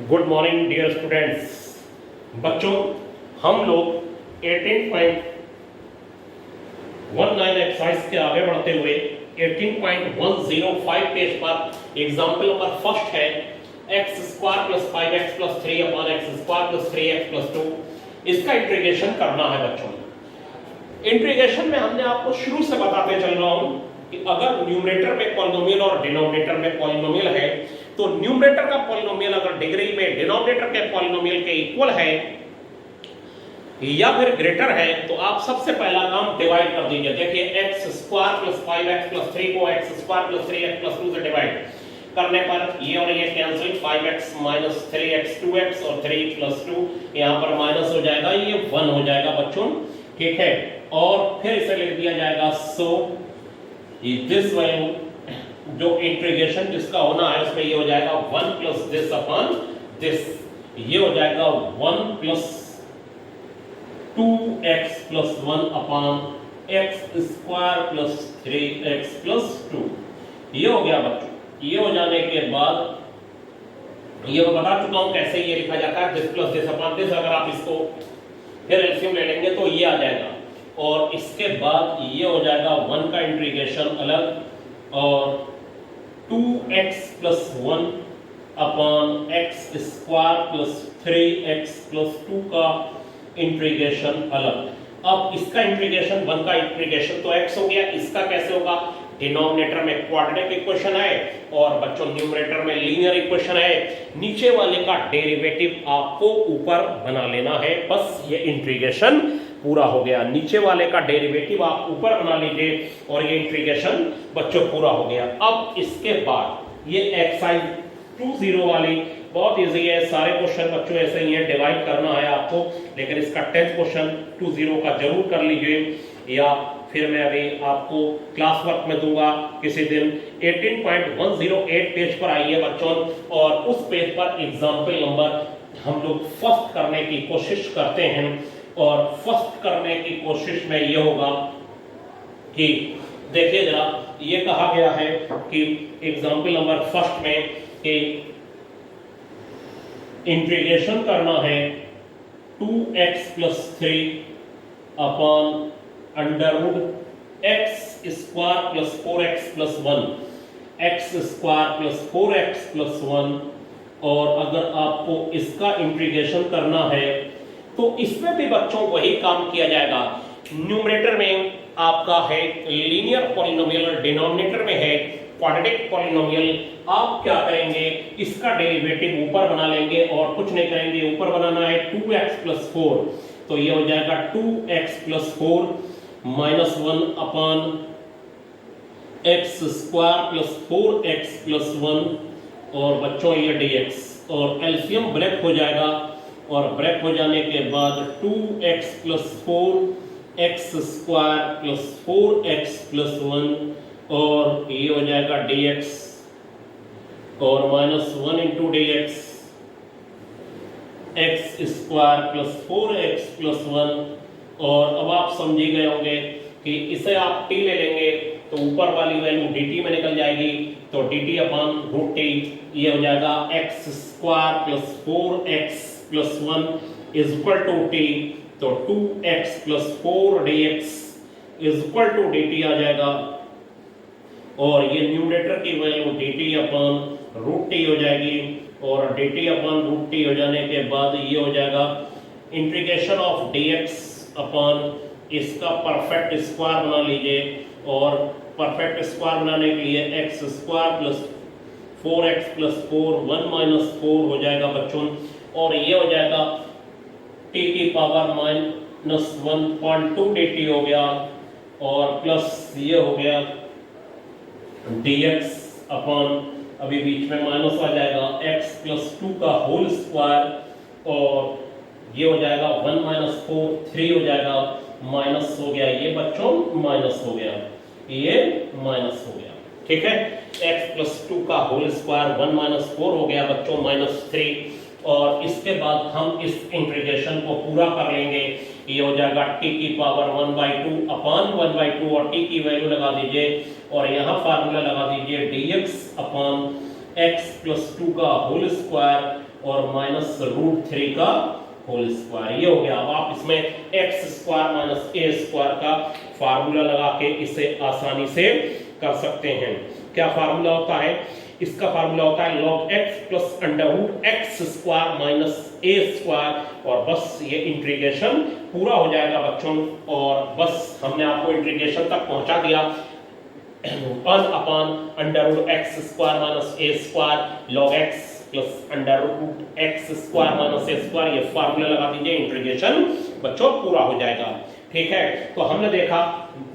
Good morning dear students. बच्चों, हम लोग 18.19 एक्सरसाइज के आगे बढ़ते हुए 18.105 पेज पर एग्जाम्पल नंबर फर्स्ट है x square plus 5x plus 3 upon x square plus 3x plus 2। इसका इंटीग्रेशन करना है बच्चों। इंटीग्रेशन में हमने आपको शुरू से बताते चल रहा हूं कि अगर न्यूमरेटर में पॉलिनोमियल और डिनोमिनेटर में पॉलिनोमियल है तो न्यूमरेटर का पॉलिनोमियल अगर डिग्री में डिनोमिनेटर के पॉलिनोमियल के इक्वल है या फिर ग्रेटर है तो आप सबसे पहला काम डिवाइड कर दीजिए। देखिए x square plus 5x plus 3 को x square plus 3x plus 2 से डिवाइड करने पर ये और ये cancel, 5x minus 3x 2x और 3 प्लस 2 यहां पर माइनस हो जाएगा, ये 1 हो जाएगा बच्चों। ठीक है, और फिर इसे लिख दिया जाएगा सो दिस वैल्यू जो इंटीग्रेशन जिसका होना है उसमें ये हो जाएगा 1 प्लस दिस अपॉन दिस, ये हो जाएगा 1 plus 2x plus 1 upon x square plus 3x plus 2। ये हो गया बच्चों। ये हो जाने के बाद ये मैं बता चुका हूं कैसे ये लिखा जाता है, this plus this upon this. अगर आप इसको फिर एलसीएम ले लेंगे तो ये आ जाएगा और इसके बाद ये हो जाएगा 1 का इंटीग्रेशन अलग और 2x plus 1 upon x square plus 3x plus 2 का इंटीग्रेशन अलग। अब इसका इंटीग्रेशन 1 का इंटीग्रेशन तो x हो गया, इसका कैसे होगा? डिनोमिनेटर में क्वाड्रेटिक इक्वेशन है और बच्चों न्यूमरेटर में लीनियर इक्वेशन है। नीचे वाले का डेरिवेटिव आपको ऊपर बना लेना है, बस ये इंटीग्रेशन पूरा हो गया। नीचे वाले का डेरिवेटिव आप ऊपर बना लीजिए और ये इंटीग्रेशन बच्चों पूरा हो गया। अब इसके बाद ये एक्सरसाइज 20 वाली बहुत इजी है, सारे क्वेश्चन बच्चों ऐसे ही है, डिवाइड करना है आपको, लेकिन इसका 10th क्वेश्चन 20 का जरूर कर लीजिए या फिर मैं अभी आपको क्लास वर्क में दूंगा किसी दिन। 18.108 पेज पर आइए बच्चों और उस पेज पर एग्जाम्पल नंबर हम लोग फर्स्ट करने की कोशिश करते हैं और फर्स्ट करने की कोशिश में ये होगा कि देखिए जरा, ये कहा गया है कि एग्जाम्पल नंबर फर्स्ट में कि इंटीग्रेशन करना है 2x plus 3 upon under root x square plus 4x plus 1, x square plus 4x plus 1। और अगर आपको इसका इंटीग्रेशन करना है तो इसमें भी बच्चों वही काम किया जाएगा। न्यूमरेटर में आपका है लीनियर पॉलिनोमियल और डिनोमिनेटर में है क्वाड्रेटिक पॉलिनोमियल। आप क्या करेंगे, इसका डेरिवेटिव ऊपर बना लेंगे और कुछ नहीं करेंगे, ऊपर बनाना है 2x प्लस 4 तो ये हो जाएगा 2x plus 4 minus 1 upon x square plus 4x plus 1 और बच्चों ये dx और एलसीएम ब्रेक हो जाएगा और ब्रेक हो जाने के बाद 2x plus 4 x square plus 4x plus 1 और ये हो जाएगा dx और minus 1 into dx x square plus 4x plus 1। और अब आप समझी गए होंगे कि इसे आप t ले लेंगे तो ऊपर वाली वैल्यू dt में निकल जाएगी तो dt अपॉन रूट t, ये हो जाएगा x square plus 4x plus 1 is equal to t तो 2x plus 4 dx is equal to dt आ जाएगा और ये न्यूमरेटर की value dt upon root t हो जाएगी और dt अपॉन रूट t हो जाने के बाद ये हो जाएगा इंटीग्रेशन ऑफ dx अपॉन इसका परफेक्ट स्क्वायर बना लीजिए और परफेक्ट स्क्वायर बनाने के लिए x square plus 4x plus 4 1 minus 4 हो जाएगा बच्चों और ये हो जाएगा t की पावर माइनस 1.2 dt हो गया और प्लस ये हो गया dx अपॉन अभी बीच में माइनस आ जाएगा x प्लस 2 का होल स्क्वायर और ये हो जाएगा 1 माइनस 4 3 हो जाएगा, माइनस हो गया ये बच्चों, माइनस हो गया ये, माइनस हो गया। ठीक है, x प्लस 2 का होल स्क्वायर 1 माइनस 4 हो गया बच्चों, माइनस 3 और इसके बाद हम इस इंटीग्रेशन को पूरा कर लेंगे। ये हो जाएगा t की पावर 1/2 अपॉन 1/2 और t की वैल्यू लगा दीजिए और यहाँ फार्मूला लगा दीजिए dx अपॉन x प्लस 2 का होल स्क्वायर और माइनस रूट 3 का होल स्क्वायर। ये हो गया। अब आप इसमें x square minus a square का फार्मूला लगा के इसे आसानी से कर सकते हैं। क्या फार्मूला होता है? इसका फार्मूला होता है log x plus under root x square minus a square, और बस ये इंटीग्रेशन पूरा हो जाएगा बच्चों। और बस हमने आपको इंटीग्रेशन तक पहुंचा दिया। 1 upon under root x square minus a square log x plus under root x square minus a square, ये फार्मूला लगा दीजिए, इंटीग्रेशन बच्चों पूरा हो जाएगा। ठीक है, तो हमने देखा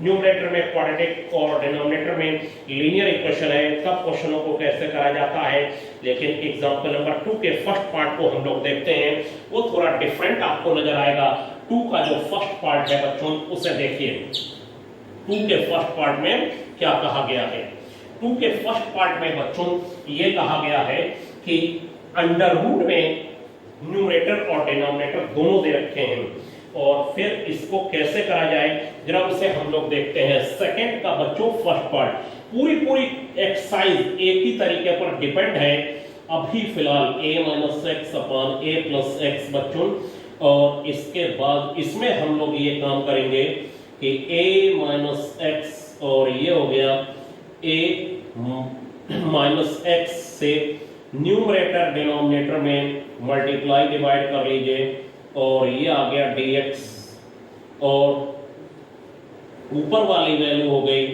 न्यूमरेटर में क्वाड्रेटिक और डिनोमिनेटर में लीनियर इक्वेशन है, तब क्वेश्चनों को कैसे करा जाता है। लेकिन एग्जांपल नंबर 2 के फर्स्ट पार्ट को हम लोग देखते हैं, वो थोड़ा डिफरेंट आपको नजर आएगा। 2 का जो फर्स्ट पार्ट है बच्चों, उसे देखिए। 2 के फर्स्ट पार्ट में क्या कहा गया है? 2 के फर्स्ट पार्ट में बच्चों ये कहा गया है कि अंडर रूट में न्यूमरेटर और डिनोमिनेटर दोनों दे रखे हैं, और फिर इसको कैसे करा जाए जरा उसे हम लोग देखते हैं। सेकंड का बच्चों फर्स्ट पार्ट, पूरी एक्सरसाइज एक ही तरीके पर डिपेंड है। अभी फिलहाल a minus x upon a plus x बच्चों, और इसके बाद इसमें हम लोग ये काम करेंगे कि a माइनस एक्स, और ये हो गया a माइनस एक्स से न्यूमरेटर डिनोमिनेटर में मल्टीप्लाई डिवाइड कर लीजिए, और ये आ गया dx, और ऊपर वाली वैल्यू हो गई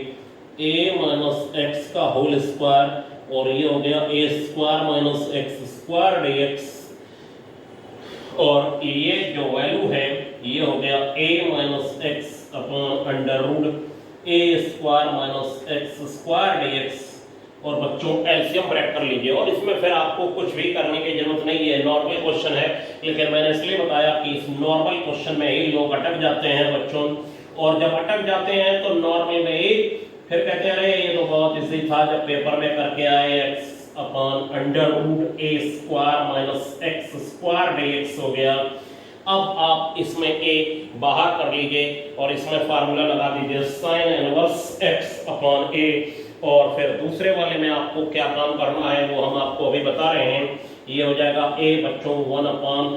a माइनस एक्स का होल स्क्वायर, और ये हो गया a square minus x square dx, और ये जो वैल्यू है ये हो गया a minus x upon under root a square minus x square dx। और बच्चों एलसीएम ब्रेक कर लीजिए, और इसमें फिर आपको कुछ भी करने की जरूरत नहीं है, नॉर्मल क्वेश्चन है। लेकिन मैंने इसलिए बताया कि इस नॉर्मल क्वेश्चन में ही लोग अटक जाते हैं बच्चों, और जब अटक जाते हैं तो नॉर्मल में ही फिर कहते हैं अरे ये तो बहुत इजी था, जब पेपर में करके आए x upon under root a square minus x square dx हो गया। अब आप इसमें a बाहर कर लीजिए और इसमें फार्मूला लगा दीजिए sin inverse x upon a, और फिर दूसरे वाले में आपको क्या काम करना है वो हम आपको अभी बता रहे हैं। ये हो जाएगा a बच्चों 1 upon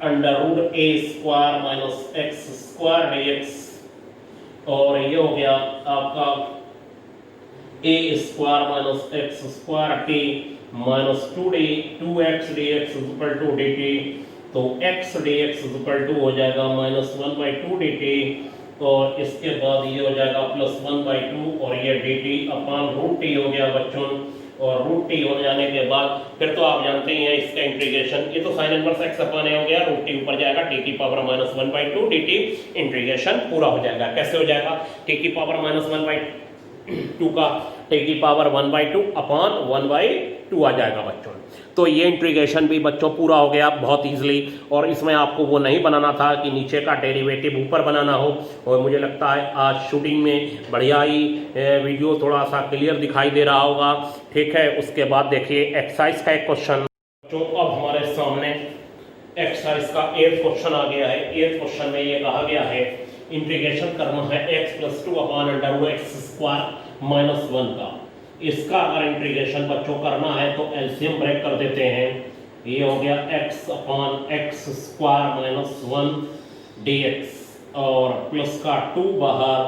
under root a square minus x square dx, और ये हो गया आपका a square minus x square t minus 2x dx equal to dt, तो x dx इक्वल टू हो जाएगा माइनस 1/2 dt, और इसके बाद ये हो जाएगा प्लस 1/2, और ये dt अपॉन रूट t हो गया बच्चों। और रूट t हो जाने के बाद फिर तो आप जानते ही हैं इसका इंटीग्रेशन, ये तो sin inverse x upon a हो गया, रूट t ऊपर जाएगा, t की पावर माइनस 1/2 dt, इंटीग्रेशन पूरा हो जाएगा। कैसे हो जाएगा? t की पावर माइनस 1/2 का t की पावर 1/2 अपॉन 1/2 आ जाएगा बच्चों। तो ये इंटीग्रेशन भी बच्चों पूरा हो गया बहुत इजीली, और इसमें आपको वो नहीं बनाना था कि नीचे का डेरिवेटिव ऊपर बनाना हो। और मुझे लगता है आज शूटिंग में बढ़िया ही वीडियो थोड़ा सा क्लियर दिखाई दे रहा होगा। ठीक है, उसके बाद देखिए एक्सरसाइज का एक क्वेश्चन जो अब हमारे सामने एक्सरसाइज का 8th क्वेश्चन आ गया है। 8th क्वेश्चन में ये कहा गया है इंटीग्रेशन करना है x plus 2 upon under root x square minus 1 का। इसका अगर इंटीग्रेशन बच्चों करना है तो एलसीएम ब्रेक कर देते हैं। ये हो गया x upon x square minus 1 dx, और प्लस का 2 बाहर,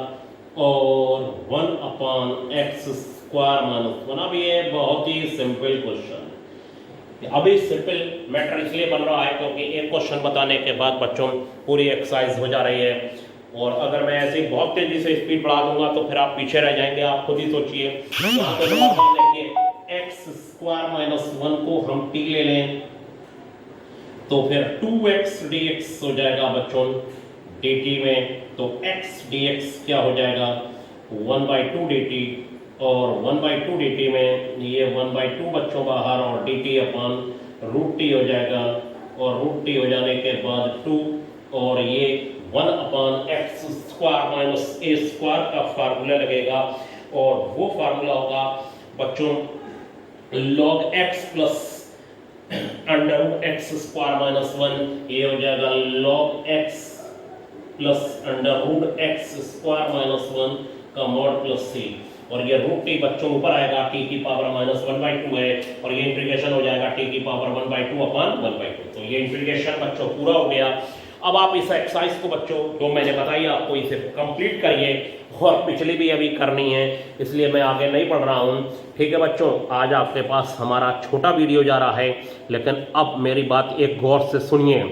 और 1 अपॉन एक्स स्क्वायर माइनस 1। अब ये बहुत ही सिंपल क्वेश्चन है। अभी सिंपल मैटर इसलिए बन रहा है क्योंकि एक क्वेश्चन बताने के बाद बच्चों पूरी एक्सरसाइज हो जा रही है, और अगर मैं ऐसे ही बहुत तेजी से स्पीड बढ़ा दूंगा तो फिर आप पीछे रह जाएंगे। आप खुद ही सोचिए, यहाँ पे देखिए एक्स स्क्वायर माइनस 1 को हम t ले लें तो फिर 2x dx हो जाएगा बच्चों dt में, तो x dx क्या हो जाएगा 1/2 dt, और 1/2 dt में ये 1/2 बच्चों बाहर, और dt अपॉन रूट t हो जाएगा, और रूट t हो जाने के बाद 2, और ये 1 upon x square minus a square का फार्मूला लगेगा, और वो फार्मूला होगा बच्चों log x plus under root x square minus 1। ये हो जाएगा log x plus under root x square minus 1 का मॉड प्लस c। और ये रूट टी बच्चों ऊपर आएगा, टी की पावर -1/2 है, और ये इंटीग्रेशन हो जाएगा टी की पावर 1/2 अपॉन 1/2। तो ये इंटीग्रेशन बच्चों पूरा हो गया। अब आप इस एक्सरसाइज को बच्चों जो मैंने बताई आपको इसे कंप्लीट करिए, और पिछली भी अभी करनी है, इसलिए मैं आगे नहीं पढ़ रहा हूँ। ठीक है बच्चों, आज आपके पास हमारा छोटा वीडियो जा रहा है, लेकिन अब मेरी बात एक गौर से सुनिए।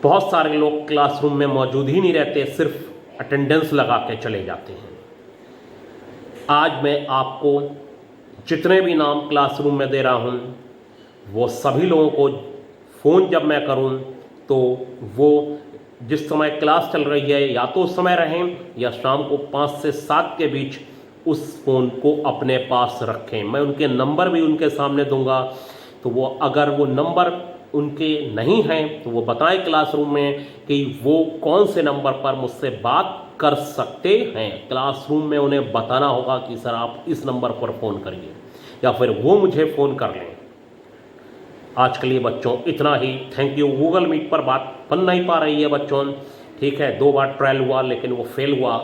बहुत सारे लोग क्लासरूम में मौजूद ही नहीं रहते, सिर्फ अटेंडेंस लगा के चले जाते हैं। आज मैं आपको जितने भी नाम क्लासरूम में दे रहा हूँ, वो सभी लोगों को फ़ोन जब मैं करूँ तो वो जिस समय क्लास चल रही है या तो उस समय रहें या शाम को 5 से 7 के बीच उस फ़ोन को अपने पास रखें। मैं उनके नंबर भी उनके सामने दूंगा, तो वो अगर वो नंबर उनके नहीं हैं तो वो बताएं क्लासरूम में कि वो कौन से नंबर पर मुझसे बात कर सकते हैं। क्लासरूम में उन्हें बताना होगा कि सर आप इस नंबर पर फ़ोन करिए, या फिर वो मुझे फ़ोन कर लें। आज के लिए बच्चों इतना ही। Thank you. गूगल मीट पर बात बन नहीं पा रही है बच्चों, ठीक है, 2 बार ट्रायल हुआ लेकिन वो फेल हुआ।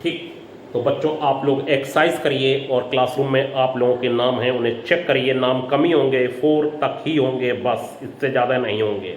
ठीक, तो बच्चों आप लोग एक्सरसाइज करिए, और क्लासरूम में आप लोगों के नाम हैं उन्हें चेक करिए। नाम कम ही होंगे, 4 तक ही होंगे बस, इससे ज़्यादा नहीं होंगे।